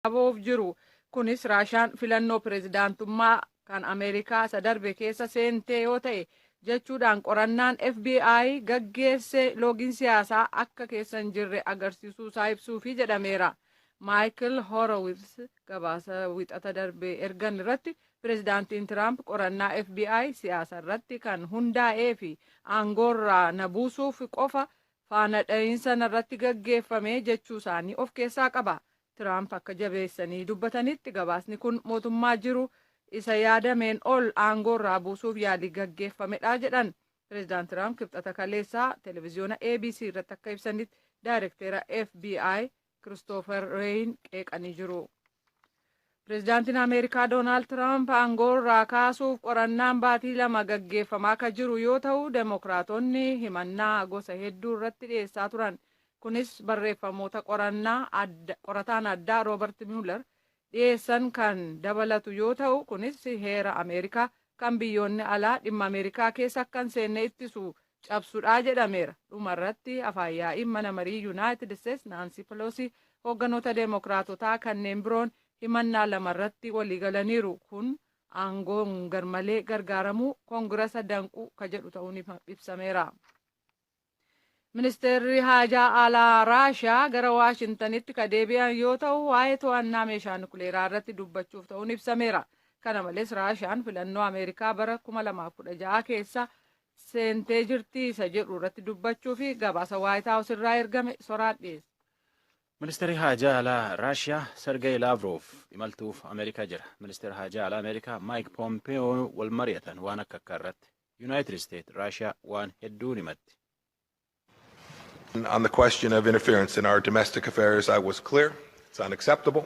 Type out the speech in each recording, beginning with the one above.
Aboof jiru. Kunis Raashaan filannoo pireezidaantummaa kan Ameerikaa isa darbe keessa seentee yoo ta'e jechuudhaan qorannaan FBI gaggeesse loogiin siyaasaa akka keessa hin jirre agarsiisuu isaa ibsuufi jedhameera. Michael Horowitz gabaasa wixata darbee ergan irratti pireezidaantiin Tiraamp qorannaa FBI siyaasa irratti kan hundaa'ee fi aangoorraa na buusuuf qofa faana dha'iinsa irratti gaggeeffame jechuu isaanii of keessaa qaba. Tiraamp akka jabeessanii dubbatanitti gabaasni kun mootummaa jiru isa yaadameen ol aangoorraa buusuuf yaalii gaggeeffamedha jedhan. Pireezidaant Tiraamp kibxata kaleessaa televezyiyoona ABC irratti akka ibsanitti daayirektera FBI Christopher Wray qeeqanii jiru. Pireezidaantiin Ameerikaa Doonaald Tiraamp aangoorraa kaasuuf qorannaan baatii 2 gaggeeffamaa akka jiru yoo ta'u, Demokiraatonni himannaa gosa hedduu irratti dhiyeessaa turan. Kunis barreeffamoota qorataan addaa Roobert Mueller dhiyeessan kan dabalatu yoo ta'u, kunis heera Ameerikaa kan biyyoonni alaa dhimma Ameerikaa keessa akka hin seenne ittisu cabsuudhaa jedhameera. Dhumarratti afaan yaa'iin mana marii Yuunaayitid Isteetsi Naansi Peloosi hoogganoota Demokiraatotaa kanneen biroon himannaa 2 irratti waliigalaniiru. Kun aangoon garmalee gargaaramuu koongirasa danquu ka jedhu ta'uun ibsameera. Ministeerri haajaa alaa Raashiyaa gara Waashintanitti ka deebi'an yoo ta'u, waa'ee to'annaa meeshaa nukuleeraa irratti dubbachuuf ta'uun ibsameera. Kana malees Raashiyaan filannoo Ameerikaa bara 2016 keessa seentee jirti isa jedhu irratti dubbachuu fi gabaasa Waayit Haawus irraa ergame soraan dhiyeesse. Ministeerri haajaa alaa Raashiyaa Sergey Lavrov imaltuuf Ameerikaa jira. Ministeerri haajaa alaa Ameerikaa Mike Pompeo wal mari'atan waan akka irratti. United States Raashiyaa waan hedduun himatti. On the question of interference in our domestic affairs, I was clear. It's unacceptable.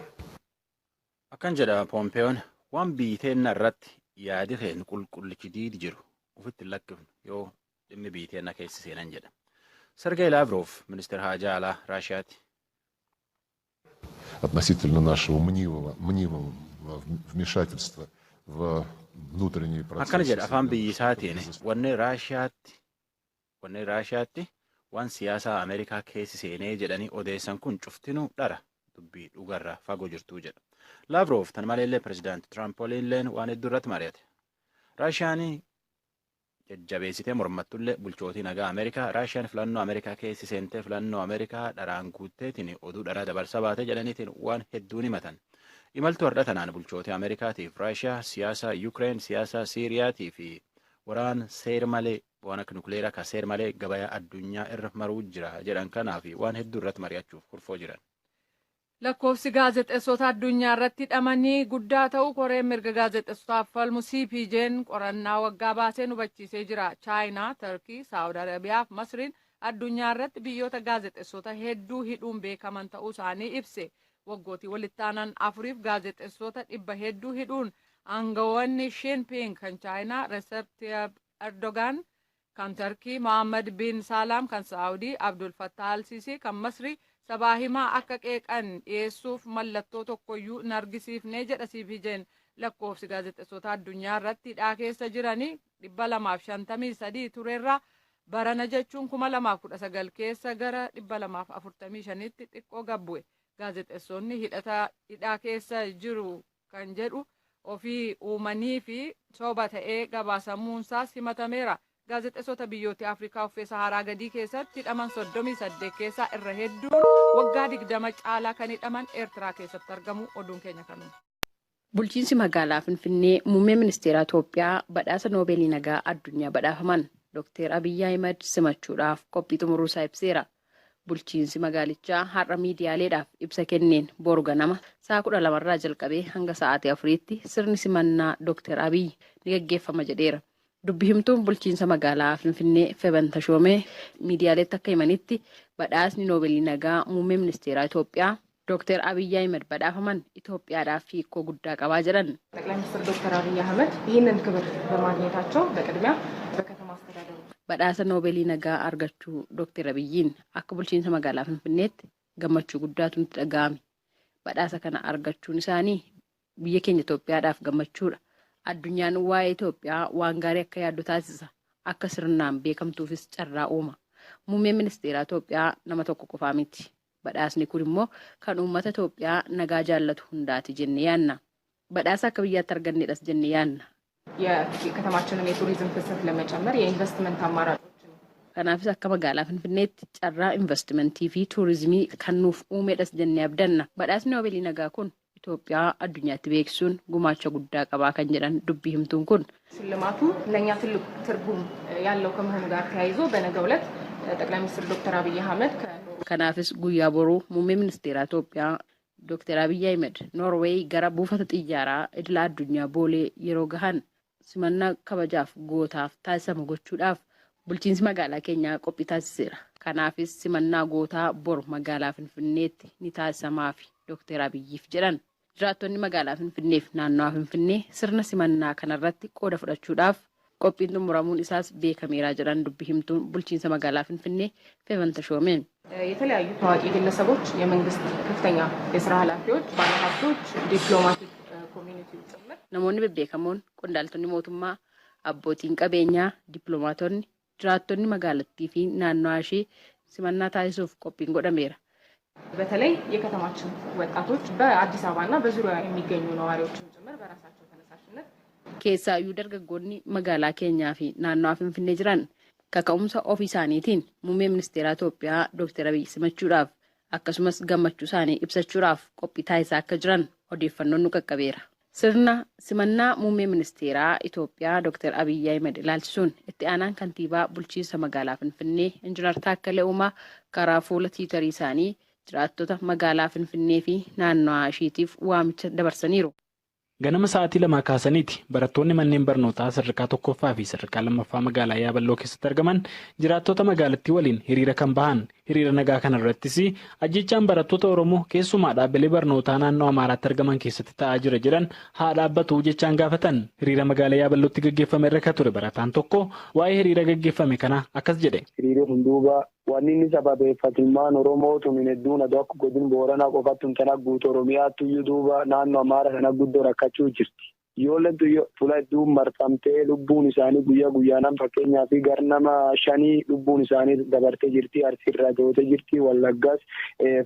Akkan jedha Pompeoon waan biiteenna irratti yaadifeen qulqullichi diidi jiru ufitti lakkifnu yoo dhimmi biiteenna keessa seenan jedha. Sergey Lavrov, ministeer haajaa alaa Raashiyaati. Относительно нашего мнимого вмешательства в внутренние процессы. Akkana jedha afaan biyyisaatiin wanni Raashiyaatti waan siyaasaa Ameerikaa keessi seenee jedhanii odeessan kun cuftinuu dhara dubbii dhugarraa fagoo jirtuu jedha. Lavrov tan maleellee pireezidaanti Tiraamp waliinleen waan hedduu irratti mari'ate. Raashiyaan jajjabeessitee mormattullee bulchootii nagaa Ameerikaa Raashiyaan filannoo Ameerikaa keessi seentee filannoo Ameerikaa dharaan guutteetiin oduu dharaa dabarsa baatee jedhaniitiin waan hedduun himatan. Imaltuu har'a tanaan bulchootii Ameerikaatiif Raashiyaa siyaasa Yuukireen, siyaasa Siiriyaatii fi waraan seer malee waan akka nukuleeraa ka seer malee gabayaa addunyaa irra maruu jira jedhan kanaaf waan hedduu irratti mari'achuuf kurfoo jiran. Lakkoofsi gaazexeessota addunyaa irratti hidhamanii guddaa ta'uu koreen mirga gaazexeessotaaf falmu CPJ'n qorannaa waggaa baasee hubachiisee jira. Chaayinaa, Turkii, Saawud Arabiyaa fi Masriin addunyaa irratti biyyoota gaazexeessota hedduu hidhuun beekaman ta'uu isaanii ibse. Waggootii walitti aanan 4 gaazexeessota 100 hedduu hidhuun aangawoonni Shinping kan Chaayinaa, Recep Erdogan kan Turkii, Mohammed bin Salam kan Saawudii, Abdul Fattah al-Sisi kan Masrii sabaa himaa akka qeeqan dhiyeessuuf mallattoo tokkoyyuu hin argisiifne jedha CPJ'n. Lakkoofsi gaazexeessota addunyaa irratti hidhaa keessa jiranii 253 turerraa barana jechuun 2019 keessa gara 245tti xiqqoo gabbu'e. Gaazexeessonni hidhaa keessa jiru kan jedhu ofii uumanii fi soba ta'ee gabaasamuunsaas himatameera. Gaazexeessota biyyoota Afrikaa uffee Saharaa gadii keessatti hidhaman 38 keessaa irra hedduun waggaa 20 caalaa kan hidhaman Eertiraa keessatti argamu oduun keenya kanuma. Bulchiinsi magaalaa Finfinnee muummee ministeeraa Itoophiyaa badhaasa Noobeelii nagaa addunyaa badhaafaman Dr. Abiyyi Ahimad simachuudhaaf qophii xumuruusaa ibseera. Bulchiinsi magaalichaa har'a miidiyaaleedhaaf ibsa kenneen boru ganama sa'a 12 irraa jalqabee hanga sa'aatii 4tti sirni simannaa Dr. Abiyyi ni gaggeeffama jedheera. Dubbi himtuun bulchiinsa magaalaa Finfinnee Feban Tashoomee miidiyaaleetti akka himanitti badhaasni Noobeelii nagaa muummee ministeeraa Itoophiyaa Dr. Abiyyi Ahimad badhaafaman ኢትዮጵያዳፍ እኮ ጉዳይ ቀባ ጀረን ጠቅላይ ሚኒስትር ዶክተር አብይ አህመድ ይህንን ክብር በማግኘታቸው በቅድሚያ በከተማ አስተዳደሩ badhaasa Noobeelii nagaa argachuu Dr. Abiyyiin akka bulchiinsa magaalaa Finfinneetti gammachuu guddaatu nutti dhaga'ame. Badhaasa kana argachuun isaanii biyya keenya Itoophiyaadhaaf gammachuudha. Addunyaan waa'ee Itoophiyaa waan gaarii akka yaaddu taasisa. Akka sirnaan beekamtuufis carraa uuma. Muummeen ministeeraa Itoophiyaa nama tokko qofaa miti. Badhaasni kun immoo kan uummata Itoophiyaa nagaa jaallatu hundaati jennee yaadna. Badhaasa akka biyyaatti argannedhas jennee yaadna. የከተማችንን የቱሪዝም ፍሰት ለመጨመር የኢንቨስትመንት አማራጮችን Kanaafis akka magaalaa Finfinneetti carraa investimentii fi tuurizimii kan nuuf uumedhas jennee abdanna. Badhaasni Noobeelii nagaa kun Itoophiyaa addunyaatti beeksisuun gumaacha guddaa qabaa kan jedhan dubbii himtuun kun. ሽልማቱ ለእኛ ትልቅ ትርጉም ያለው ከመሆኑ ጋር ተያይዞ በነገው ዕለት ጠቅላይ ሚኒስትር ዶክተር አብይ አህመድ Kanaafis guyyaa boruu muummee ministeeraa Itoophiyaa Dr. Abiy Ahmed Noorweey gara buufata xiyyaaraa idila addunyaa boolee yeroo gahan simannaa kabajaaf gootaaf taasisamu gochuudhaaf bulchiinsi magaalaa keenyaa qophii taasiseera. Kanaafis simannaa gootaa bor magaalaa Finfinneetti ni taasisamaaf Dr. Abiyyiif jedhan. Jiraattonni magaalaa Finfinneef naannawaa Finfinnee sirna simannaa kanarratti qooda fudhachuudhaaf qophiin xumuramuun isaas beekameera jedhan dubbii himtuun bulchiinsa magaalaa Finfinnee Feevanta Shoomeen. የተለያዩ ታዋቂ ግለሰቦች፣ የመንግስት ከፍተኛ የስራ ኃላፊዎች፣ ባለሀብቶች፣ ዲፕሎማቲክ ኮሚኒቲው ጭምር namoonni bebbeekamoon qondaaltonni mootummaa, abbootiin qabeenyaa, dippiloomaatonni, jiraattonni magaalattii fi naannawaa ishee simannaa taasisuuf qophiin godhameera. በተለይ የከተማችን ወጣቶች በአዲስ አበባና በዙሪያዋ የሚገኙ ነዋሪዎችም ጭምር በራሳቸው ተነሳሽነት Keessaayyuu dargaggoonni magaalaa keenyaa fi naannawaa Finfinnee jiran kaka'umsa ofii isaaniitiin muummee ministeeraa Itoophiyaa Dr. Abiy simachuudhaaf akkasumas gammachuu isaanii ibsachuudhaaf qophii taasisaa akka jiran odeeffannoon nu qaqqabeera. Sirna simannaa muummee ministeeraa Itoophiyaa Dr. Abiy Ahmed ilaalchisuun itti aanaan kantiibaa bulchiinsa magaalaa Finfinnee Injiinar Taakkalee Uumaa karaa fuula tiitarii isaanii jiraattota magaalaa Finfinnee fi naannawaa isheetiif waamicha dabarsaniiru. Ganama sa'aatii 2 kaasaniiti barattoonni manneen barnootaa sadarkaa 1ffaa fi sadarkaa 2ffaa magaalaa Yaaballoo keessatti argaman jiraattota magaalattii waliin hiriira kan bahan. Hiriira nagaa kana irrattis ajjechaan barattoota Oromoo keessumaa dhaabbilee barnootaa naannoo Amaaraatti argaman keessatti ta'aa jira jedhan haa dhaabbatu jechaan gaafatan. Hiriira magaalaa Yaaballootti gaggeeffame irra ture barataan tokko waa'ee hiriira gaggeeffame kana akkas jedhe. Hiriira hunduuba wanni inni sababeeffatummaan Oromoo tumin hedduun adoo akka godin Booranaa qofattu kana guutuu Oromiyaatti iyyuu duuba naannoo Amaaraa kana guddoo rakkachuu jirti. Ijoolleen fuula hedduun marfamtee lubbuun isaanii guyyaa guyyaadhaan fakkeenyaa fi garnama 5 lubbuun isaanii dabartee jirti. Arsiirraa jootee jirti. Wallaggaas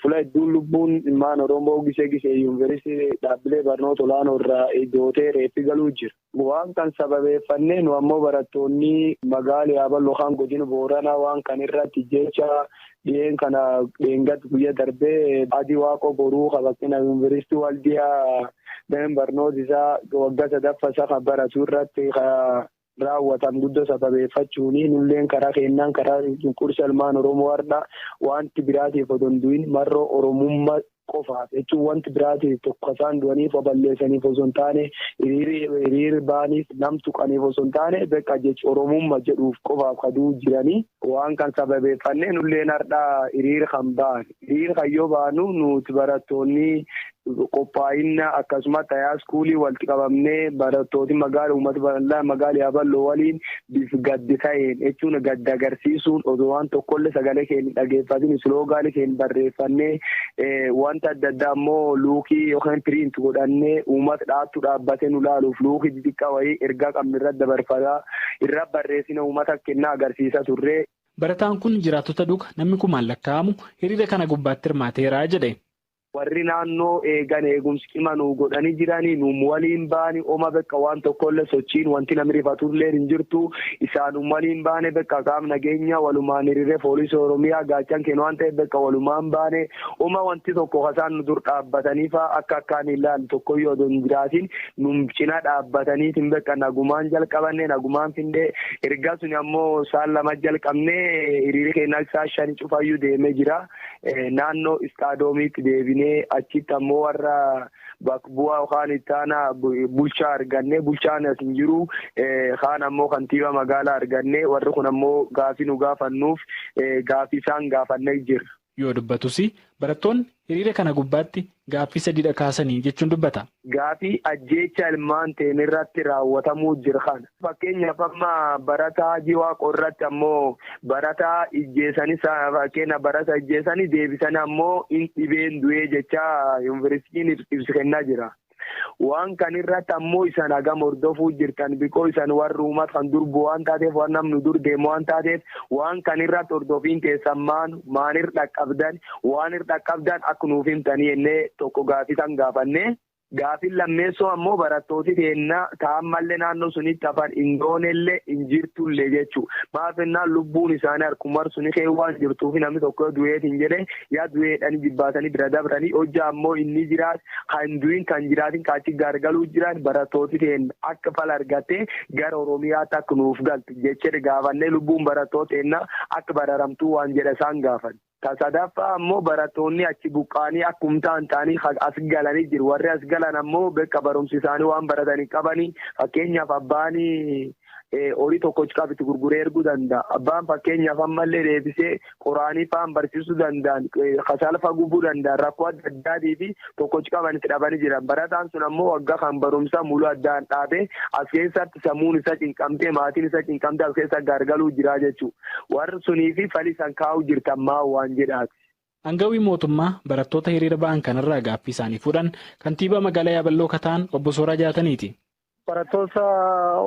fuula hedduun lubbuun ilmaan Oromoo gisee yuunivarsiitii dhaabbilee barnoota olaanoo irraa jootee reeffi galuu jira. Waan kan sababeeffannee nu ammoo barattoonni magaalaa Yaaballoo kan godina Booranaa waan kan irratti jecha dhiyeen kana dheengat guyyaa darbee adii waaqoo boruu qabatina yuunivarsiitii Waldiyaa dameen barnoota isaa waggaa 3ffaa kan baratu irratti raawwatan guddoo sababeeffachuun nulleen karaa kennaan karaa cunqursa ilmaan Oromoo har'a wanti biraatiif odoo hin du'in marroo Oromummaa qofaaf jechuun wanti biraatiif tokko isaan du'aniif balleessaniif osoo hin taane hiriira baaniif nam tuqaniif osoo hin taane beekaa jechuun Oromummaa jedhuuf qofaaf kaduu jiranii waan kan sababeeffannee nulleen har'a hiriira kan ba'an. Hiriira kan yoo baanu nuti barattoonni qophaa'inna akkasumas tayaa iskuulii walitti qabamnee barattooti magaalaa uummata bal'aa magaalaa Yaaballoo waliin bifa gaddi ta'een jechuun gadda agarsiisuun osoo waan tokkollee sagalee keenya dhageeffatin isloogaanii keenya barreeffannee wanta adda addaa immoo luukii yookaan piriint godhannee uummata dhaattu dhaabbatee nu laaluuf luukii xixiqqaa wayii ergaa qabne irratti dabarfataa irra barreessina uummata kennaa agarsiisa turre. Barataan kun jiraattota duuka namni kumaan lakkaa'amu hiriira kana gubbaatti hirmaateera jedhe. Warri naannoo eegan eegumsi qima nu godhanii jiranii nu waliin baani oma bekka waan tokkollee sochiin wanti namni rifatullee hin jirtu isaan waliin baane bekka qaam nageenya walumaan hiriiree poolisii Oromiyaa gaachan kennu waan ta'eef bekka walumaan baane oma wanti tokko hasaan nu dur dhaabbatanii fa'aa akka akkaan ilaalu tokkoyyoo odoo hin jiraatin nu cina dhaabbataniitiin bekka nagumaan jalqabannee nagumaan findee ergaa suni ammoo saan 2 jalqabnee hiriira keenyaa isaa 5 cufayyuu deemee jira naannoo istaadomiitti deebi. Achitti ammoo warra bakka bu'aa yookaan itti aanaa bulchaa argannee bulchaan as hin jiru kaan ammoo kantiibaa magaalaa argannee warri kun ammoo gaafii nu gaafannuuf gaafii isaan gaafannee jirra. Yoo dubbatus barattoonni hiriira kana gubbaatti gaaffii 3 kaasanii jechuun dubbata. Gaaffii ajjeecha ilmaan ta'een irratti raawwatamuu jira kana. Fakkeenyaaf amma barataa jiwaaqoo irratti ammoo barataa ijjeessanii fakkeenya barataa ijjeessanii deebisanii ammoo hin dhibeen du'ee jecha yuunivarsiitiin ibsa kennaa jira. waan kan irratti ammoo isan hagam hordofuu jirtan bikoo isan warri uummata kan durbu waan taateef waan namni dur deemu waan taateef waan kan irratti hordofiin keessan maanir dhaqqabdan waan irra dhaqqabdan akka nuuf himtanii jennee tokko gaafisan gaafannee. Gaafin lammeessoo ammoo barattooti teennaa taa'ammallee naannoo sunitti hafan indoonellee injirtullee jechuudha. Maafennaan lubbuun isaanii harkummar suni keewwaan jirtuuf namni tokko du'eetiin jedhee yaa du'eedhaan jibbaatanii bira dabranii hojja ammoo inni jiraat kan du'in kan jiraatin kaachi gargaluu jiran barattooti teenna akka fala argattee gara Oromiyaatti akka nuuf galtu jechee gaafannee lubbuun barattoota teennaa akka bararamtuu waan jedha isaan gaafan. Sadaffaa ammoo barattoonni achi buqqaanii akkumtaan ta'anii as galanii jiru. Warri as galan ammoo bakka barumsi isaanii waan baratanii qabanii fakkeenyaaf abbaanii horii tokkochi qabitti gurguree erguu danda'a. Abbaan fakkeenyaaf ammallee deebisee qoraanii fa'aan barsiisuu danda'an kasalfa gubuu danda'an rakkoo adda addaatii fi tokkochi qabanitti dhabanii jiran. Barataan sun ammoo waggaa kan barumsaa muluu addaan dhaabee as keessatti sammuun isa cinqamtee maatiin isa cinqamtee as keessa gargaluu jira jechuudha. Warri sunii fi falii san kaa'uu jirtan maa waan jedhaati. Hangawii mootummaa barattoota hiriira ba'an kanarraa gaaffii isaanii fuudhan kantiibaa magaalaa Yaaballoo Kataan obbo Sooraa Jaataniiti. Barattoota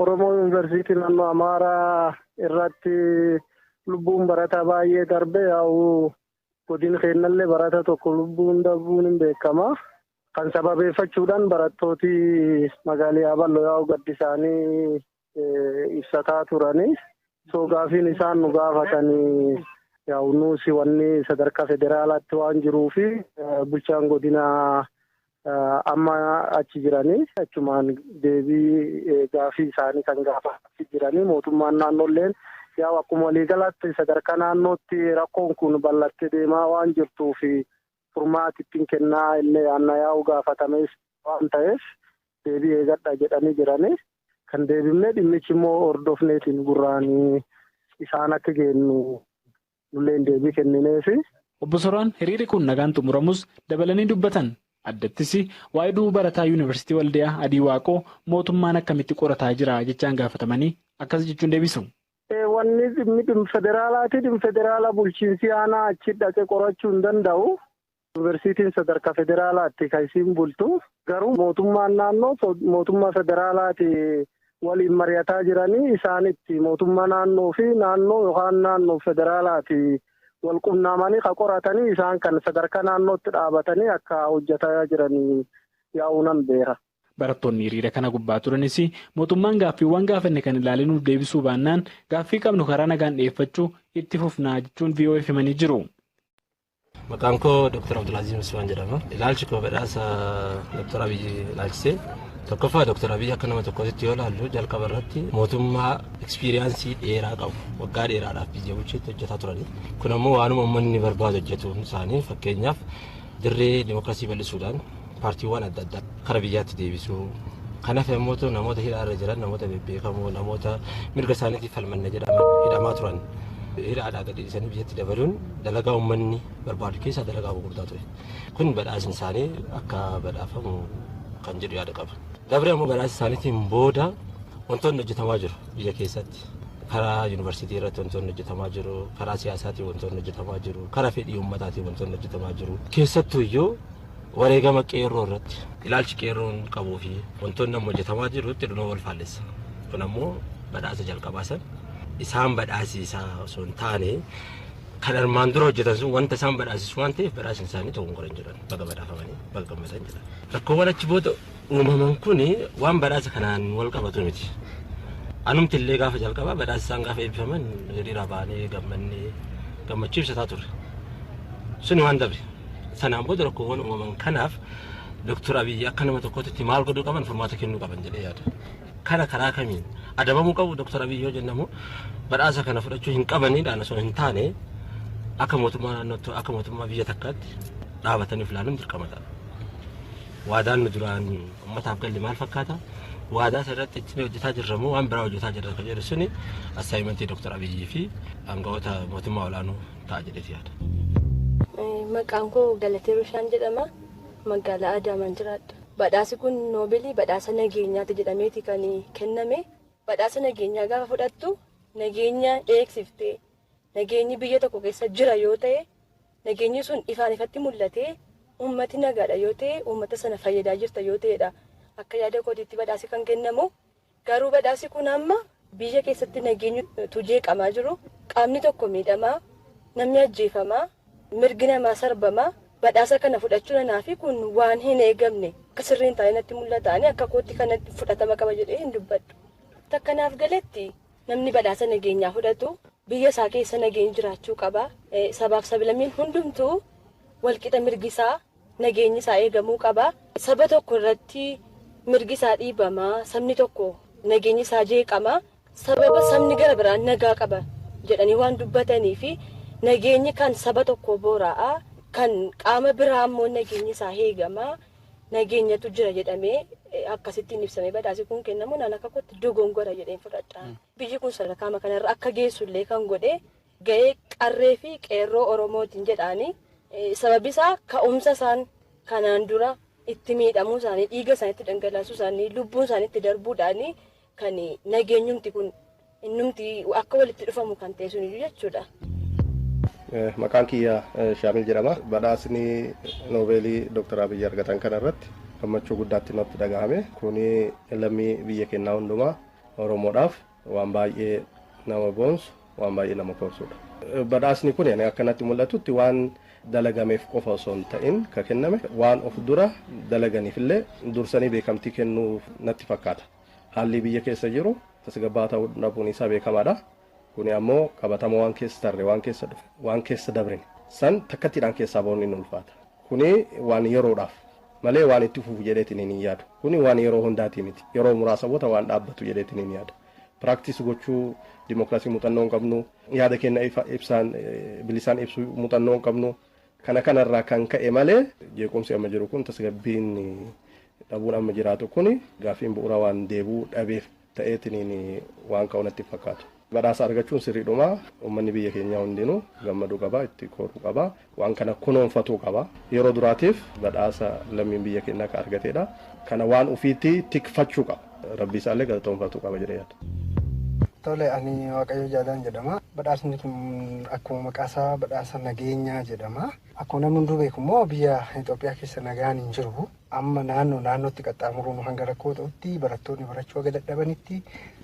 Oromoo Yuunivarsiitii naannoo Amaaraa irratti lubbuun barataa baay'ee darbe yaa'u godina keenyallee barata tokko lubbuun darbuun hin beekama. Kan sababeeffachuudhaan barattooti magaalaa Yaaballoo yaa'u gaddi isaanii ibsataa turanii. So gaafiin isaan nu gaafatanii yaa'u nuusi wanni sadarkaa federaalaatti waan jiruufi bulchaan godina amma achi jiranii achumaan deebii gaafii isaanii kan gaafataa jiranii mootummaan naannoolleen yaa'u akkuma waliigalaatti sadarkaa naannootti rakkoon kun bal'attee deemaa waan jirtuufi furmaati ittiin kennaa illee yaanna yaa'u gaafatamees waan ta'eef deebii eegadha jedhanii jiranii kan deebifnee dhimmichi immoo hordofneetiin gurraanii isaan akka geennu nulleen deebii kennineefi. Obbo Soraan hiriirri kun nagaan xumuramus dabalanii dubbatan. Addattis waa'ee du'a barataa Yuunivarsiitii Waldiyaa Adii Waaqoo mootummaan akkamitti qorataa jira jechaan gaafatamanii akkas jechuun deebisu. Wanni dhimmi federaalaa bulchiinsi aanaa achi dhaqee qorachuu hin danda'u. Yuunivarsiitiin sadarkaa federaalaatti kan isiin bultu. Garuu mootummaan naannoo mootummaa federaalaati waliin mari'ataa jiranii isaanitti mootummaa naannoo fi naannoo yookaan naannoo federaalaati. Wal qunnamanii kan qoratanii isaan kan sadarkaa naannootti dhaabatanii akka hojjetaa jiranii yaa'uu nan beeka. Barattoonni hiriira kana gubbaa turanis mootummaan gaaffiiwwan gaafanne kan ilaalee nuuf deebisuu baannaan gaaffii qabnu karaa nagaan dhiyeeffachuu itti fufnaa jechuun VOA himanii jiru. Maqaan koo Dr. Abdulaziz Musbaan jedhama. Ilaalchi koo badhaasa Dr. Abiyyi ilaalchisee. Tokkoffaa Dr. Abiyyi akka nama tokkotti yoo ilaallu jalqaba irratti mootummaa ekspiriyaansii dheeraa qabu waggaa dheeraadhaaf biyya bulcheetti hojjetaa turani. Kun ammoo waanuma uummanni barbaadu hojjetuun isaanii fakkeenyaaf dirree dimookiraasii bal'isuudhaan paartiiwwan adda addaa kara biyyaatti deebisuu. Kanaaf immoo namoota hidhaarra jiran namoota bebbeekamoo namoota mirga isaaniitiif falmanne hidhamaa turan. Hidhaadhaa gadi dhiisanii biyyatti dabaluun dalagaa uummanni barbaadu keessaa dalagaa gurguddaa ture. Kun badhaasni isaanii akka badhaafamu kan jedhu yaada qaba. Dabree ammoo badhaasa isaaniitiin booda wantoonni hojjetamaa jiru biyya keessatti. Karaa yuunivarsiitii irratti wantoonni hojjetamaa jiru, karaa siyaasaatiin wantoonni hojjetamaa jiru, karaa fedhii uummataatiin wantoonni hojjetamaa jiru. Keessattuu iyyuu wareegama qeerroo irratti ilaalchi qeerroon qabuu fi wantoonni amma hojjetamaa jirutti dhunoo wal faallessa. Kun ammoo badhaasa jalqabaasan isaan badhaasisaa osoo hin taane kan armaan dura hojjetan sun wanta isaan badhaasisu waan ta'eef badhaasni isaanii ta'uu hin qoran jiran baga badhaafamanii baga gammadan jiran. Rakkoowwan achi booda uumaman kun waan badhaasa kanaan wal qabatu miti. Anumti illee gaafa jalqabaa badhaasa isaan gaafa eebbifaman hiriira baanee gammannee gammachuu ibsataa ture. Suni waan dabre. Sanaan booda rakkoowwan uumaman kanaaf Dr. Abiyyi akka nama tokkotti maal godhuu qaban furmaata kennuu qaban jedhee yaada. Kana karaa kamiin adabamuu qabu Dr. Abiyyi yoo jennamu badhaasa kana fudhachuu hin qabaniidhaan osoo hin taane akka mootummaa naannootti akka mootummaa biyya takkaatti dhaabataniif ilaaluun dirqama ta'a. Waadaan nu duraan uummataaf galle maal fakkaata? Waadaa irratti itti hojjetaa jirramoo waan biraa hojjetaa jirra kan jedhu suni assaayimentii Dr. Abiyyi fi aangawoota mootummaa olaanoo ta'a jedheeti yaada. Maqaan koo Galatee Rushaan jedhama. Magaalaa Adaamaan jiraadha. Badhaasi kun Noobeelii badhaasa nageenyaati jedhameeti kan kenname. Badhaasa nageenyaa gaafa fudhattu nageenya eegsiftee nageenyi biyya tokko keessa jira yoo ta'e nageenyi sun ifaan ifatti mul'atee uummati nagaadha yoo ta'e uummata sana fayyadaa jirta yoo ta'edha. akka yaada kootiitti badhaasi kan kennamu. Garuu badhaasi kun amma biyya keessatti nageenyi jeeqamaa jiru. Qaamni tokko miidhamaa, namni ajjeefamaa, mirgi namaa sarbamaa. Badhaasa kana fudhachuu nanaafi kun waan hin eegamne akka sirriin taa'ee natti mul'ataani akka kootti kanatti fudhatama qaba jedhee hin dubbadhu. Takkanaaf galetti namni badhaasa nageenyaa fudhatu biyya isaa keessa nageenyi jiraachuu qaba. Sabaaf sablammiin hundumtuu walqixa mirgi isaa nageenyi isaa eegamuu qaba. Saba tokko irratti mirgi isaa dhiibamaa, sabni tokko nageenyi isaa jeeqamaa, sababa sabni gara biraan nagaa qaba jedhanii waan dubbatanii fi nageenyi kan saba tokko boora'aa. Kan qaama biraa ammoo nageenyi isaa eegamaa nageenyatu jira jedhamee akkasittiin ibsamee badhaasi kun kennamu naan akka kootti dogongora jedheen fudhadha. Biyyi kun sadarkaa kanarra akka geessullee kan godhe ga'ee qarree fi qeerroo Oromootiin jedhaanii sababi isaa ka'umsa isaan kanaan dura itti miidhamuu isaanii dhiiga isaaniitti dhangalaasuu isaanii lubbuun isaaniitti darbuudhaanii kan nageenyumti kun innumti akka walitti dhufamu kan teessuniyyuu jechuudha. Maqaan kiyya Shaamil jedhama. Badhaasni Noobeelii Dr. Abiyyi argatan kanarratti gammachuu guddaatti natti dhagahame. Kuni lammii biyya keenyaa hundumaa Oromoodhaaf waan baay'ee nama boonsu, waan baay'ee nama korsudha. Badhaasni kun akkanatti mul'atutti waan dalagameef qofa osoo hin ta'in ka kenname waan of dura dalaganiifillee dursanii beekamtii kennuuf natti fakkaata. Haalli biyya keessa jiru tasgabbaa ta'uu dhabuun isaa beekamaadha. Kuni ammoo qabatama waan keessa tarree waan keessa dabrine san takkattiidhaan keessaa bahuun ni ulfaata. Kuni waan yeroodhaaf malee waan itti fufu jedheetiin hin yaadu. Kuni waan yeroo hundaatii miti. Yeroo muraasa booda waan dhaabbatu jedheetiin hin yaadu. Piraaktis gochuu dimookiraasii muuxannoo hin qabnu, yaada keenya ibsaan bilisaan ibsuu muuxannoo hin qabnu. Kana kanarraa kan ka'e malee jeequmsi amma jiru kun tasgabbiin dhabuun amma jiraatu kuni gaaffiin bu'uura waan deebuu dhabeef ta'eetiin waan ka'u natti fakkaatu. Badhaasa argachuun sirriidhuma. Uummanni biyya keenyaa hundinuu gammaduu qaba, itti kooruu qaba, waan kana kunuunfatuu qaba. Yeroo duraatiif badhaasa lammiin biyya keenyaa ka argateedha. Kana waan ufiitti tikfachuu qaba. Rabbi isaallee galatoomfatuu qaba jedhee yaada. Tole, ani Waaqayyo Jaalaan jedhama. Badhaasni kun akkuma maqaasaa badhaasa nageenyaa jedhama. Akkuma namni hunduu beeku immoo biyya Itoophiyaa keessa nagaan hin jiru. Amma naannootti qaxxaamuruun hanga rakkoo ta'utti barattoonni barachuu aga dadhabanitti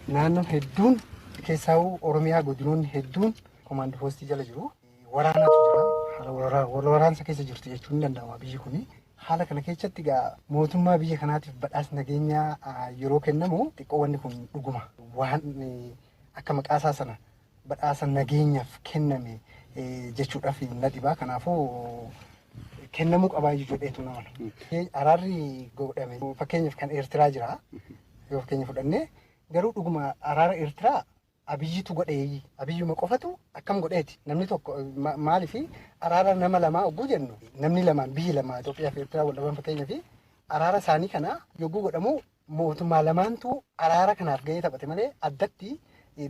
naannoon hedduun keessaa'uu Oromiyaa godinoonni hedduun komaandii poostii jala jiru. Waraanatu jira. Waraansa keessa jirti jechuun ni danda'ama biyyi kuni. Haala kana keessatti mootummaa biyya kanaatiif badhaasni nageenyaa yeroo kennamu xiqqoo wanni kun dhuguma. Waan akka maqaasaa sana badhaasa nageenyaaf kenname jechuudhaaf na dhibaa. Kanaafuu kennamuu qabaa jedheetu nama. Araarri godhame fakkeenyaaf kan Eertiraa jira. Yoo fakkeenya fudhannee garuu dhuguma araara Eertiraa Abiyyiitu godhee Abiyyuma qofatu akkam godheeti namni tokko maaliif araara nama lamaa ogguu jennu namni lamaan biyyi lama Itoophiyaa fi Eertiraa wal dhaban fakkeenyaaf araara isaanii kana yogguu godhamu mootummaa lamaantu araara kanaaf gahee taphate malee addatti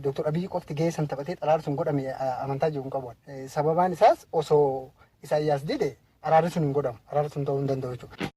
Dr. Abiyyi qofti gahee san taphatee araarri sun godhame amantaa jiru hin qabu. Sababaan isaas osoo Isaayyaas dide araarri sun hin godhamu. Araarri sun ta'uu hin danda'u jechuudha.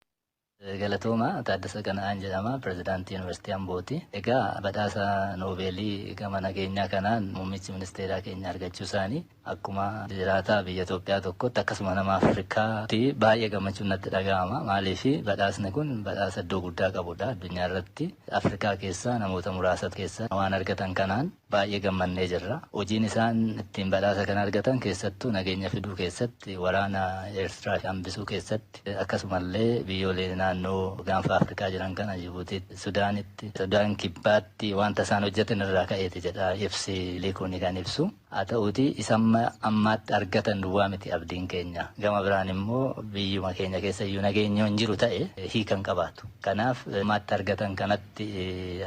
Galatooma Taaddasa Qana'aan jedhama. Pirezidaantii Yuunivarsiitii Ambooti. Egaa badhaasa Noobeelii gama nageenyaa kanaan muummichi ministeeraa keenya argachuu isaanii akkuma jiraataa biyya Itoophiyaa tokkotti akkasuma nama Afrikaatti baay'ee gammachuun natti dhaga'ama. Maaliif badhaasni kun badhaasa iddoo guddaa qabudha addunyaa irratti. Afrikaa keessaa namoota muraasa keessa waan argatan kanaan baay'ee gammannee jirra. Hojiin isaan ittiin badhaasa kana argatan keessattuu nageenya fiduu keessatti, waraana Eertiraa hambisuu keessatti, akkasumallee biyyoolee naannoo gaanfa Afrikaa jiran kana Jibuutiitti, Sudaanitti, Sudaan kibbaatti wanta isaan hojjetan irraa ka'eeti jedha ibsi liikuuni kan ibsu. Haa ta'uuti isaan ammaatti argatan duwwaa miti abdiin keenya. Gama biraan immoo biyyuma keenya keessa iyyuu nageenya hin jiru ta'e hiikan qabaatu. Kanaaf ammaatti argatan kanatti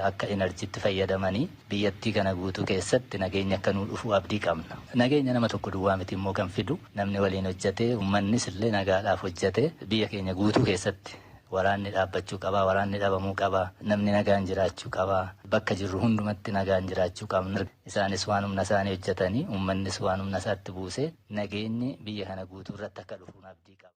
akka enerjiitti fayyadamanii biyyattii kana guutuu keessatti nageenya akka nuu dhufu abdii qabna. Nageenya nama tokko duwwaa miti immoo kan fidu namni waliin hojjetee uummannis illee nagaadhaaf hojjetee biyya keenya guutuu keessatti waraanni dhaabbachuu qaba, waraanni dhabamuu qaba, namni nagaan jiraachuu qaba, bakka jirru hundumatti nagaan jiraachuu qabna. Isaanis waan humna isaanii hojjetanii uummannis waan humna isaatti buusee nageenyi biyya kana guutuu irratti akka dhufuun abdii qaba.